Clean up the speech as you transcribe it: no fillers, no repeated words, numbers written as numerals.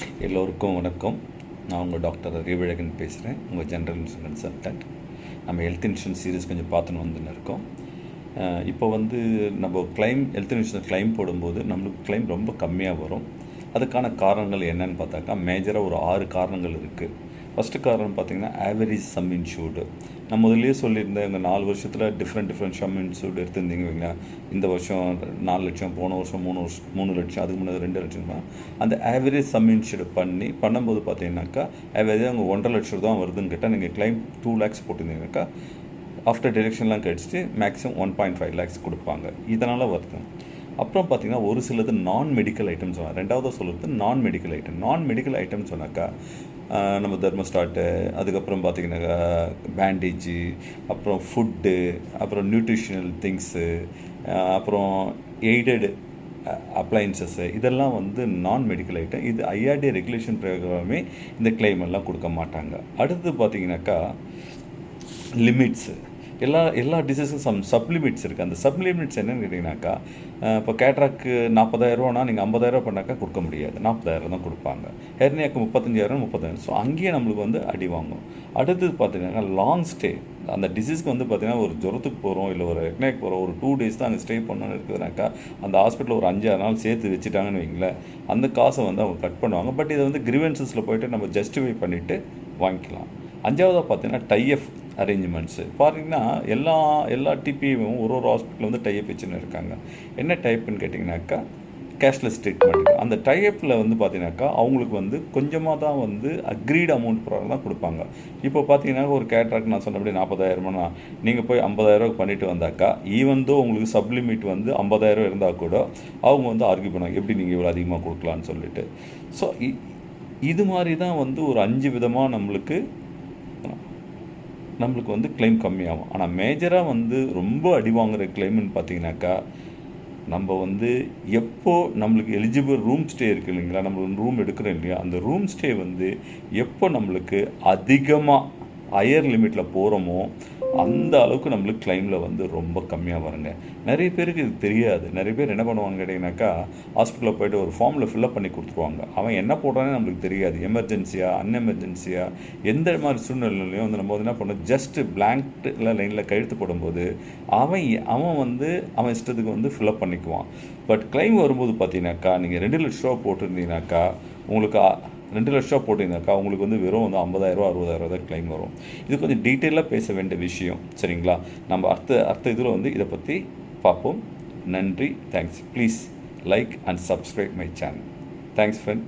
எல்லோருக்கும் வணக்கம். நான் உங்கள் டாக்டர் அறிவழகன் பேசுகிறேன், உங்கள் ஜென்ரல் இன்சூரன்ஸ் கன்சல்டன்ட். நம்ம ஹெல்த் இன்சூரன்ஸ் சீரீஸ் கொஞ்சம் பார்த்துன்னு வந்துன்னு இருக்கோம். இப்போ நம்ம ஹெல்த் இன்சூரன்ஸ் கிளைம் போடும்போது நம்மளுக்கு கிளைம் ரொம்ப கம்மியாக வரும். அதுக்கான காரணங்கள் என்னன்னு பார்த்தாக்கா, மேஜராக ஒரு 6 காரணங்கள் இருக்குது. ஃபஸ்ட்டு காரணம் பார்த்திங்கன்னா, ஆவரேஜ் சம் இன்சூர்டு. நான் முதல்லையே சொல்லியிருந்தேன், இந்த 4 வருஷத்தில் டிஃப்ரெண்ட் சம் இன்சூர்டு எடுத்திருந்தீங்க வைங்களா. இந்த வருஷம் 4 லட்சம், போன வருஷம் 3 லட்சம், அதுக்கு முன்னாடி 2 லட்சம் தான். அந்த ஆவரேஜ் சம் இன்சூர்டு பண்ணும்போது பார்த்தீங்கன்னாக்கா, ஆவரேஜாக அவங்க 1.5 லட்சம் தான் வருதுன்னு கேட்டால், நீங்கள் கிளைம் 2 lakhs போட்டிருந்தீங்கன்னாக்கா, ஆஃப்டர் டிடக்ஷன்லாம் கிடச்சிட்டு மேக்ஸிமம் 1.5 lakhs கொடுப்பாங்க. இதனால் வருது. அப்புறம் பார்த்திங்கன்னா, ஒரு சிலது நான் மெடிக்கல் ஐட்டம் சொன்னால், ரெண்டாவது சொல்கிறது நான் மெடிக்கல் ஐட்டம் சொன்னாக்கா, நம்ம தெர்மோஸ்டாட்டு, அதுக்கப்புறம் பார்த்திங்கனாக்கா பேண்டேஜு, அப்புறம் ஃபுட்டு, அப்புறம் நியூட்ரிஷனல் திங்ஸு, அப்புறம் எய்டட் அப்ளையன்சஸ்ஸு, இதெல்லாம் நான் மெடிக்கல் ஐட்டம். இது ஐஆர்டி ரெகுலேஷன் பிரகாரமே இந்த கிளைம் எல்லாம் கொடுக்க மாட்டாங்க. அடுத்து பார்த்திங்கனாக்கா லிமிட்ஸு. எல்லா டிசீஸுக்கும் சப்லிமிட்ஸ் இருக்குது. அந்த சப்லிமிட்ஸ் என்னென்னு கேட்டிங்கனாக்கா, இப்போ கேட்ராக்கு 40,000 நீங்கள் 50,000 பண்ணாக்கா கொடுக்க முடியாது, 40,000 தான் கொடுப்பாங்க. ஹெர்னியாக்கு 35,000 30,000. ஸோ அங்கேயே நம்மளுக்கு அடி வாங்கும். அடுத்தது பார்த்தீங்கன்னா லாங் ஸ்டே. அந்த டிசீஸ்க்கு பார்த்தீங்கன்னா, ஒரு ஜுரத்துக்கு போகிறோம், இல்லை ஒரு ஹெர்னியாக்கு போகிறோம், ஒரு 2 days தான் அங்கே ஸ்டே பண்ணணும்னு இருக்குதுனாக்கா, அந்த ஹாஸ்பிட்டலில் ஒரு 5-6 நாள் சேர்த்து வச்சுட்டாங்கன்னு வைங்களேன், அந்த காசை அவங்க கட் பண்ணுவாங்க. பட் இதை கிரிவன்சஸில் போய்ட்டு நம்ம ஜஸ்டிஃபை பண்ணிவிட்டு வாங்கிக்கலாம். 5ஆவதாக பார்த்தீங்கன்னா டைஎஃப் அரேஞ்ச்மெண்ட்ஸு. பார்த்தீங்கன்னா எல்லா டிபியும் ஒரு ஹாஸ்பிட்டலில் டைப் வச்சுன்னு இருக்காங்க. என்ன டைப்புன்னு கேட்டிங்கனாக்கா, கேஷ்லெஸ் ட்ரீட்மெண்ட்டுக்கு. அந்த டைப்பில் பார்த்தீங்கன்னாக்கா, அவங்களுக்கு கொஞ்சமாக தான் அக்ரீட் அமௌண்ட் ப்ராப்ளம் தான் கொடுப்பாங்க. இப்போ பார்த்தீங்கன்னா, ஒரு கேட்ராக் நான் சொன்னபடி 40,000 நீங்கள் போய் 50,000 பண்ணிட்டு வந்தாக்கா, ஈவன் தோ உங்களுக்கு சப்லிமிட் 50,000 இருந்தால் கூட அவங்க ஆர்கியூ பண்ணுவாங்க, எப்படி நீங்கள் இவ்வளோ அதிகமாக கொடுக்கலான்னு சொல்லிட்டு. ஸோ இது மாதிரி தான் ஒரு 5 விதமாக நம்மளுக்கு கிளைம் கம்மியாகும். ஆனால் மேஜராக ரொம்ப அடி வாங்குகிற கிளைம்னு பார்த்தீங்கன்னாக்கா, நம்ம எப்போ நம்மளுக்கு எலிஜிபிள் ரூம் ஸ்டே இருக்குது இல்லைங்களா, நம்ம ரூம் எடுக்கிறோம் இல்லையா, அந்த ரூம் ஸ்டே எப்போ நம்மளுக்கு அதிகமாக ஹையர் லிமிட்டில் போகிறோமோ அந்த அளவுக்கு நம்மளுக்கு கிளைமில் ரொம்ப கம்மியாக வருங்க. நிறைய பேருக்கு இது தெரியாது. நிறைய பேர் என்ன பண்ணுவாங்க கேட்டிங்கனாக்கா, ஹாஸ்பிட்டலில் போய்ட்டு ஒரு ஃபார்மில் ஃபில்அப் பண்ணி கொடுத்துருவாங்க. அவன் என்ன போடுறானே நம்மளுக்கு தெரியாது. எமர்ஜென்சியா அன்எமர்ஜென்சியா எந்த மாதிரி சூழ்நிலையிலையும் நம்ம என்ன பண்ணோம், ஜஸ்ட்டு பிளாங்க்ல லைனில் கழுத்து போடும்போது அவன் இஷ்டத்துக்கு ஃபில்அப் பண்ணிக்குவான். பட் கிளைம் வரும்போது பார்த்தீங்கன்னாக்கா, நீங்கள் 2 லட்ச ரூபா போட்டிருந்தீங்கன்னாக்கா, உங்களுக்கு 2 லட்ச ரூபா போட்டிங்கனாக்கா உங்களுக்கு வெறும் 50,000 60,000 தான் கிளைம் வரும். இது கொஞ்சம் டீட்டெயிலாக பேச வேண்டிய விஷயம், சரிங்களா? நம்ம அடுத்த இதில் இதை பற்றி பார்ப்போம். நன்றி, thanks. Please like and subscribe my channel. Thanks friend.